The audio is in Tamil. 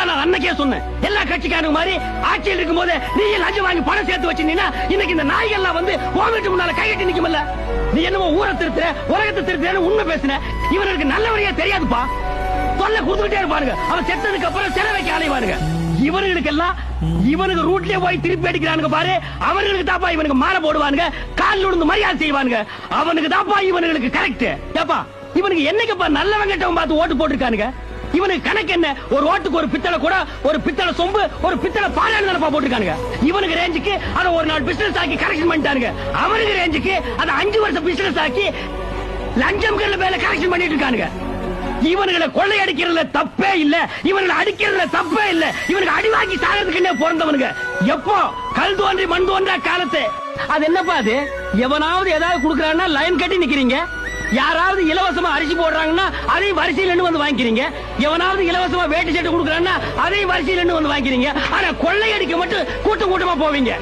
அதான் நான் அன்னைக்கே சொன்னேன். எல்லா கட்சிக்காரங்க மாதிரி ஆட்சியில் இருக்கும் போது நீ லஞ்சம் வாங்கி பணம் சேர்த்து வச்சிருந்தீங்கன்னா இன்னைக்கு இந்த நாய்கள்லாம் வந்து கோவிட்டு முன்னால கைகட்டி நிக்குமல்ல. நீ என்னமோ ஊரை திருத்துற உலகத்தை திருத்துறேன்னு உண்மை பேசுன. இவனுக்கு நல்ல வழியா தெரியாதுப்பா. தொல்லை கொடுத்துக்கிட்டே இருப்பானுங்க. அவன் செத்ததுக்கு அப்புறம் சில வைக்க அலைவானுங்க. இவனுக்கெல்லாம் இவனுக்கு ரூட்லயே போய் திருப்பி அடிக்கிறானுங்க பாரு. அவனுக்கு தாப்பா இவனுக்கு மாலை போடுவானுங்க, காலில் விழுந்து மரியாதை செய்வானுங்க. அவனுக்கு தாப்பா இவனுக்கு கரெக்ட். ஏப்பா இவனுக்கு என்னைக்குப்பா நல்லவன் கெட்டவன் பார்த்து ஓட்டு போட்டுருக்கானுங்க. இவனுக்கு கணக்கு என்ன? ஒரு ஓட்டுக்கு ஒரு பித்தளை கூட, ஒரு பித்தளை சொம்பு, ஒரு பித்தளை பாலாடு தானப்பா போட்டுருக்கானுங்க. இவனுக்கு ரேஞ்சுக்கு அதை ஒரு நாள் பிசினஸ் ஆக்கி கரெக்ஷன் பண்ணிட்டானுங்க. அவனுக்கு ரேஞ்சுக்கு அதை 5 வருஷம் பிசினஸ் ஆக்கி லஞ்சம் மேல கரெக்ஷன் பண்ணிட்டு இருக்கானுங்க. இவனுங்களை கொள்ளை அடிக்கிறதுல தப்பே இல்ல, இவனுங்களை அடிக்கிறதுல தப்பே இல்ல. இவனுக்கு அடி வாங்கி சாகிறதுக்கு பிறந்தவனுங்க. எப்போ கல் தோன்றி மண் தோன்றா காலத்து. அது என்னப்பா அது? எவனாவது ஏதாவது குடுக்கறான்னா லைன் கட்டி நிக்கிறீங்க. யாராவது இலவசமா அரிசி போடுறாங்கன்னா அதையும் வரிசையில் வந்து வாங்கிக்கிறீங்க. எவனாவது இலவசமா வேட்டி சட்டை குடுக்கறான்னா அதையும் வரிசையில் வந்து வாங்கிக்கிறீங்க. ஆனா கொள்ளை அடிக்க மட்டும் கூட்டம் கூட்டமா போவீங்க.